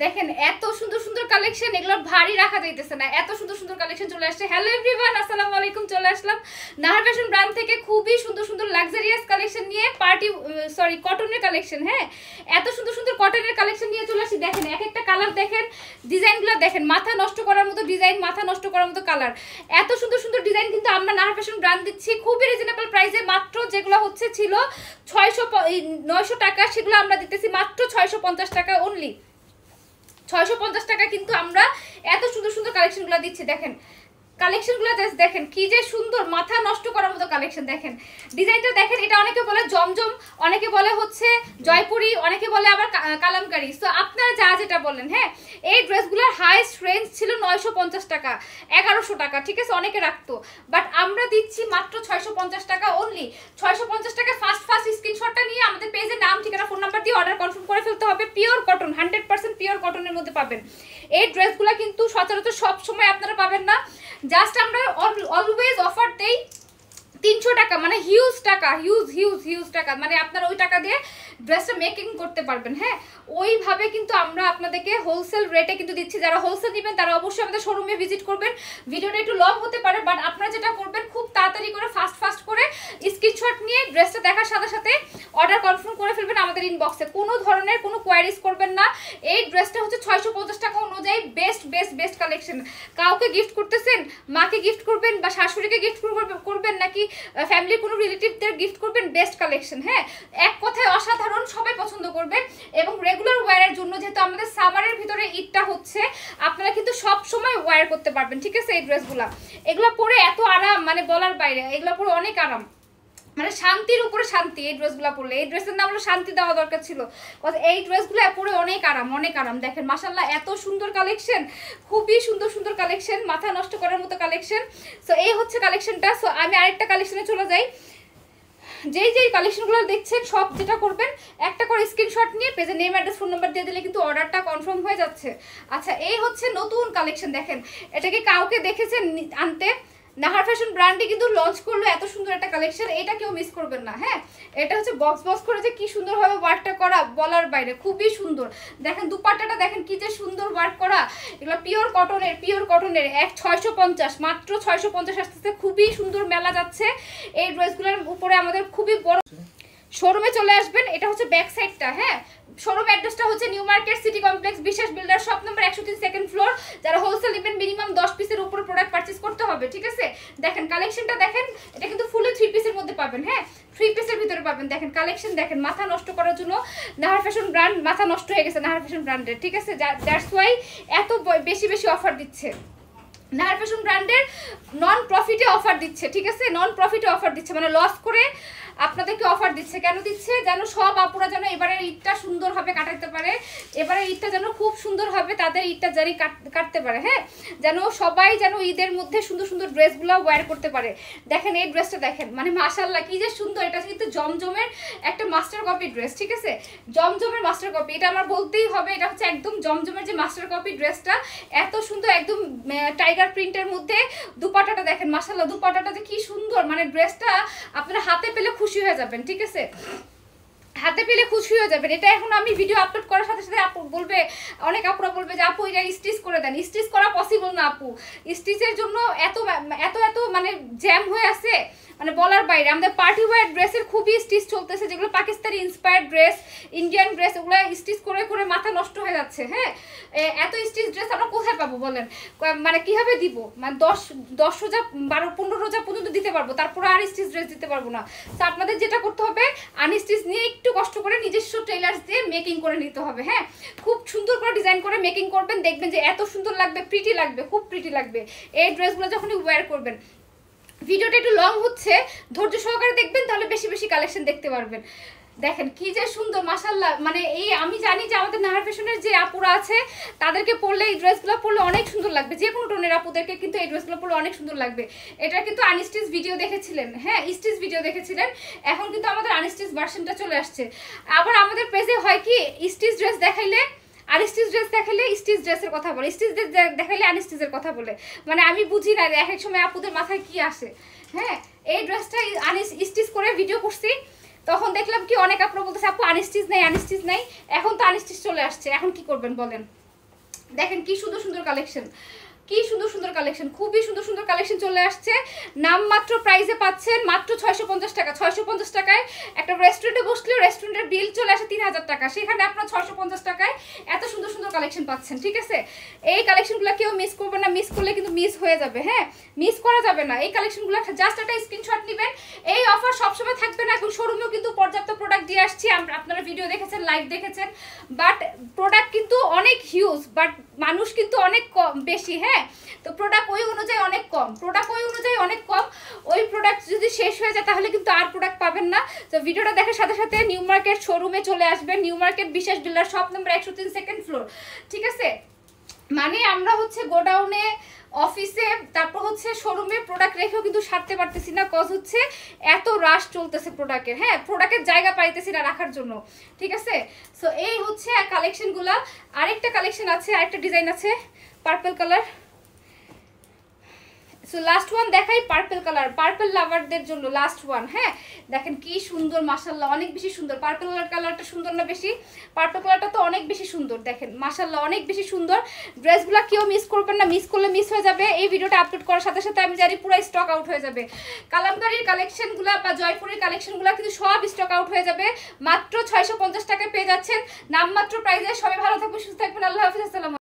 দেখেন এত সুন্দর সুন্দর কালেকশন, এগুলো ভারী রাখা যাইতেছে না, এত সুন্দর সুন্দর কালেকশন চলে আসছে। হ্যালো এভরিওয়ান, আসসালামু আলাইকুম। চলে আসলাম নাহার ফ্যাশন ব্র্যান্ড থেকে খুবই সুন্দর সুন্দর লাক্সারিয়াস কালেকশন নিয়ে, কটনের কালেকশন। হ্যাঁ, এত সুন্দর সুন্দর কটনের কালেকশন নিয়ে চলে আসছি। দেখেন এক একটা কালার দেখেন, ডিজাইনগুলো দেখেন, মাথা নষ্ট করার মতো ডিজাইন, মাথা নষ্ট করার মতো কালার। এত সুন্দর সুন্দর ডিজাইন কিন্তু আমরা নাহার ফ্যাশন ব্র্যান্ড দিচ্ছি খুবই রিজনেবল প্রাইসে। মাত্র যেগুলো হচ্ছে ছিল 900 টাকা, সেগুলো আমরা দিতেছি মাত্র 650 টাকা অনলি। 650 টাকা কিন্তু আমরা এত সুন্দর সুন্দর কালেকশনগুলো দিচ্ছি। দেখেন কালেকশনগুলো দেখেন কি যে সুন্দর, মাথা নষ্ট করার মতো কালেকশন। দেখেন ডিজাইনটা দেখেন, এটা অনেকে বলে জমজম, অনেকে বলে হচ্ছে জয়পুরি, অনেকে বলে আবার কালামকারি। সো আপনারা যা যেটা বলেন। হ্যাঁ, এই ড্রেসগুলোর হাইস্ট রেঞ্জ ছিল 950 টাকা, 1100 টাকা, ঠিক আছে, অনেকে রাখতো, বাট আমরা দিচ্ছি মাত্র 650 টাকা অনলি। 650 টাকা ফার্স্ট স্ক্রিনশটটা নিয়ে আমাদের পেজের নাম, ঠিকানা, ফোন নাম্বার দিয়ে অর্ডার কনফার্ম করে ফেলতে হবে। পিওর কটন, 100% পিওর কটনের মধ্যে পাবেন। এই ড্রেসগুলো কিন্তু সচরাচর সব সময় আপনারা পাবেন না। জাস্ট আমরা অলওয়েজ অফার দেই 300 টাকা, মানে হিউজ টাকা, হিউজ টাকা, মানে আপনারা ওই টাকা দিয়ে ড্রেসটা মেকিং করতে পারবেন। হ্যাঁ, ওইভাবে কিন্তু আমরা আপনাদেরকে হোলসেল রেটে কিন্তু দিচ্ছি। যারা হোলসেল নেবেন তারা অবশ্যই আমাদের শোরুমে ভিজিট করবেন। ভিডিওটা একটু লং হতে পারে, বাট আপনারা যেটা করবেন খুব তাড়াতাড়ি করে ফাস্ট করে স্ক্রিনশট নিয়ে ড্রেসটা দেখার সাথে সাথে অর্ডার কনফার্ম করে ফেলবেন আমাদের ইনবক্সে। কোনো ধরনের কোনো কোয়ারিজ করবেন না। এই ড্রেসটা হচ্ছে 650 টাকা অনুযায়ী বেস্ট কালেকশন। কাউকে গিফট করতেছেন, মাকে গিফট করবেন বা শাশুড়িকে গিফট করবেন, নাকি ফ্যামিলির কোনো রিলেটিভদের গিফট করবেন, বেস্ট কালেকশন। হ্যাঁ, এক কথায় অসাধারণ, সবাই পছন্দ করবে। এবং রেগুলার ওয়্যারের জন্য, যেহেতু আমাদের সামারের ভিতরে ঈদটা হচ্ছে, আপনারা কিন্তু সব সময় ওয়্যার করতে পারবেন, ঠিক আছে। এই ড্রেসগুলা, এগুলো পরে এত আরাম, মানে বলার বাইরে, এগুলো পরে অনেক আরাম, মানে শান্তির উপরে শান্তি। এই ড্রেসগুলো পরলে, এই ড্রেসের নাম হলো শান্তি দেওয়া দরকার ছিল। এই ড্রেসগুলো পরে অনেক আরাম। দেখেন মাশাআল্লাহ, এত সুন্দর কালেকশন, খুবই সুন্দর সুন্দর কালেকশন, মাথা নষ্ট করার মতো কালেকশন। সো এই হচ্ছে কালেকশনটা। সো আমি আরেকটা কালেকশনে চলে যাই। যেই কালেকশনগুলো দেখছেন, সব যেটা করবেন, একটা করে স্ক্রিনশট নিয়ে পেজে নেম, অ্যাড্রেস, ফোন নাম্বার দিয়ে দিলে কিন্তু অর্ডারটা কনফার্ম হয়ে যাচ্ছে। আচ্ছা, এই হচ্ছে নতুন কালেকশন। দেখেন এটাকে কাউকে দেখেছেন আনতে? নাহার ফ্যাশন ব্র্যান্ডে কিন্তু লঞ্চ করলো এত সুন্দর একটা কালেকশন, এটা কেউ মিস করবেন না। হ্যাঁ, এটা হচ্ছে বক্স করে যে কি সুন্দরভাবে ওয়ার্কটা করা, বলার বাইরে, খুবই সুন্দর। দেখেন দুপাট্টাটা দেখেন কি যে সুন্দর ওয়ার্ক করা। এগুলো পিওর কটনের 650, মাত্র 650 আসতেছে। খুবই সুন্দর মেলা যাচ্ছে এই ড্রেসগুলোর উপরে। আমাদের খুবই বড় শোরুমে চলে আসবেন। এটা হচ্ছে ব্যাক সাইডটা। হ্যাঁ, শোরুম অ্যাড্রেসটা হচ্ছে নিউ মার্কেট সিটি কমপ্লেক্স, বিশ্বাস builder, shop number 103, second floor. যারা হোলসেল নেবেন মিনিমাম 10 পিসের উপরে প্রোডাক্ট পারচেজ করতে হবে, ঠিক আছে। দেখেন কালেকশনটা দেখেন, এটা কিন্তু ফুলে 3 পিসের মধ্যে পাবেন। হ্যাঁ, 3 পিসের ভিতরে পাবেন। দেখেন কালেকশন দেখেন, মাথা নষ্ট করার জন্য নাহার ফ্যাশন ব্র্যান্ড মাথা নষ্ট হয়ে গেছে নাহার ফ্যাশন ব্র্যান্ডের, ঠিক আছে। দ্যাটস ওয়াই এত বেশি অফার দিচ্ছে। নাহার ফ্যাশন ব্র্যান্ডের নন প্রফিটে অফার দিচ্ছে, ঠিক আছে, নন প্রফিটে অফার দিচ্ছে, মানে লস করে আপনাদেরকে অফার দিচ্ছে। কেন দিচ্ছে? যেন সব আপুরা যেন এবারের ঈদটা সুন্দরভাবে কাটাতে পারে, এবারের ঈদটা যেন খুব সুন্দর হবে, তাদের ঈদটা জারি কাটতে পারে। হ্যাঁ, যেন সবাই যেন ঈদের মধ্যে সুন্দর সুন্দর ড্রেসগুলো ওয়্যার করতে পারে। দেখেন এই ড্রেসটা দেখেন, মানে মাশাআল্লাহ কি যে সুন্দর। এটা কিন্তু জমজমের একটা মাস্টার কপি ড্রেস, ঠিক আছে, জমজমের মাস্টার কপি। এটা আমার বলতেই হবে, এটা হচ্ছে একদম জমজমের যে মাস্টার কপি ড্রেসটা, এত সুন্দর, একদম টাইগার প্রিন্টের মধ্যে। দুপাট্টাটা দেখেন মাশাআল্লাহ, দুপাট্টাটা যে কি সুন্দর, মানে ড্রেসটা আপনারা হাতে পেলে খুশি হয়ে যাবেন, ঠিক আছে, হাতে পেলে খুশি হয়ে যাবেন। এটা এখন আমি ভিডিও আপলোড করার সাথে সাথে আপু বলবে, অনেক আপুরা বলবে যে আপু এটা স্টিচ করে দেন। স্টিচ করা পসিবল না আপু, স্টিচের জন্য এত মানে জ্যাম হয়ে আছে, মানে বলার বাইরে। আমাদের পার্টি ওয়্যার ড্রেসের খুবই স্টিচ চলতেছে, যেগুলো Pakistani inspired dress, Indian dress, ওগুলো স্টিচ করে মাথা নষ্ট হয়ে যাচ্ছে। হ্যাঁ, এত স্টিচ ড্রেস আমরা কোথায় পাবো বলেন, মানে কিভাবে দিব? মানে 10 রোজা 12-15 রোজা পর্যন্ত দিতে পারবো, তারপরে আর স্টিচ ড্রেস দিতে পারবো না। তো আপনাদের যেটা করতে হবে, আনস্টিচ নিয়ে একটু কষ্ট করে নিজস্ব টেইলার্স দিয়ে মেকিং করে নিতে হবে। হ্যাঁ, খুব সুন্দর করে ডিজাইন করে মেকিং করবেন, দেখবেন যে এত সুন্দর লাগবে, প্রিটি লাগবে, খুব প্রিটি লাগবে এই ড্রেসগুলো যখনই ওয়্যার করবেন। ভিডিওটা একটু লং হচ্ছে, ধৈর্য সহকারে দেখবেন, তাহলে বেশি কালেকশন দেখতে পারবেন। দেখেন কি যে সুন্দর মাশাআল্লাহ, মানে এই আমি জানি যে আমাদের নাহার ফ্যাশনের যে আপুরা আছে তাদেরকে পরলে, এই ড্রেসগুলো পরলে অনেক সুন্দর লাগবে। যে কোনো টোনের আপুদেরকে কিন্তু এই ড্রেসগুলো পরলে অনেক সুন্দর লাগবে। এটা কিন্তু আনস্টিচ ভিডিও দেখেছিলেন, হ্যাঁ, স্টিচ ভিডিও দেখেছিলেন, এখন কিন্তু আমাদের আনস্টিচ ভার্সনটা চলে আসছে। আবার আমাদের পেজে হয় কি, স্টিচ ড্রেস দেখাইলে আনস্টিচ ড্রেস দেখালে স্টিচ ড্রেসের কথা বলে, স্টিচ ড্রেস দেখাইলে আনস্টিচের কথা বলে, মানে আমি বুঝি না এক এক সময় আপুদের মাথায় কি আসে। হ্যাঁ, এই ড্রেসটা স্টিচ করে ভিডিও করছি, তখন দেখলাম কি অনেক আপুরা বলতেছে আপু আনস্টিচ নাই, এখন তো আনস্টিচ চলে আসছে, এখন কি করবেন বলেন? দেখেন কি সুন্দর সুন্দর কালেকশন, কি সুন্দর সুন্দর কালেকশন, খুবই সুন্দর সুন্দর কালেকশন চলে আসছে। নামমাত্র প্রাইসে পাচ্ছেন মাত্র 650 টাকা। 650 টাকায় একটা রেস্টুরেন্টে বসলেও রেস্টুরেন্টের বিল চলে আসে 3000 টাকা, সেখানে আপনার 650 টাকায় এত সুন্দর সুন্দর কালেকশন পাচ্ছেন। ঠিক আছে, এই কালেকশনগুলো কেউ মিস করবে না, মিস করলে কিন্তু মিস হয়ে যাবে। হ্যাঁ, মিস করা যাবে না এই কালেকশনগুলো, জাস্ট একটা স্ক্রিনশট নেবেন। এই অফার সবসময় থাকবে না, এখন শোরুমেও কিন্তু পর্যাপ্ত প্রোডাক্ট দিয়ে আসছি, আপনারা ভিডিও দেখেছেন, লাইভ দেখেছেন, বাট প্রোডাক্ট কিন্তু অনেক হিউজ, বাট মানুষ কিন্তু অনেক কম বেশি। হ্যাঁ, তো প্রোডাক্ট ওই অনুযায়ী অনেক কম, ওই প্রোডাক্ট যদি শেষ হয়ে যায় তাহলে কিন্তু আর প্রোডাক্ট পাবেন না। তো ভিডিওটা দেখার সাথে সাথে নিউ মার্কেট শোরুমে চলে আসবেন। নিউ মার্কেট বিশেষ dealer, shop number 103, second floor. ঠিক আছে, মানে আমরা হচ্ছে গোডাউনে, অফিসে, তারপর হচ্ছে শোরুমে প্রোডাক্ট রেখেও কিন্তু সারতে পারতেছি না, কজ হচ্ছে এত রাশ চলতেছে প্রোডাক্টের। হ্যাঁ, প্রোডাক্টের জায়গা পাইতেছি না রাখার জন্য। ঠিক আছে, সো এই হচ্ছে কালেকশনগুলো। আরেকটা কালেকশন আছে, আরেকটা ডিজাইন আছে purple colour. So last one দেখাই, পার্পল কালার, পার্পল লাভারদের জন্য লাস্ট ওয়ান। হ্যাঁ, দেখেন কি সুন্দর, মাশাআল্লাহ অনেক বেশি সুন্দর। পার্পল কালারটা সুন্দর না বেশি? পার্পল কালারটা তো অনেক বেশি সুন্দর, দেখেন মাশাআল্লাহ অনেক বেশি সুন্দর। ড্রেসগুলো কেউ মিস করবেন না, মিস করলে মিস হয়ে যাবে। এই ভিডিওটা আপলোড করার সাথে সাথে আমি জানি পুরো স্টক আউট হয়ে যাবে। কালামকারীর কালেকশনগুলো বা জয়পুরের কালেকশনগুলো কিন্তু সব স্টক আউট হয়ে যাবে। মাত্র 650 টাকায় পেয়ে যাচ্ছেন নামমাত্র প্রাইসে। সবাই ভালো থাকবেন, সুস্থ থাকবেন, আল্লাহ হাফেজ, আসসালাম।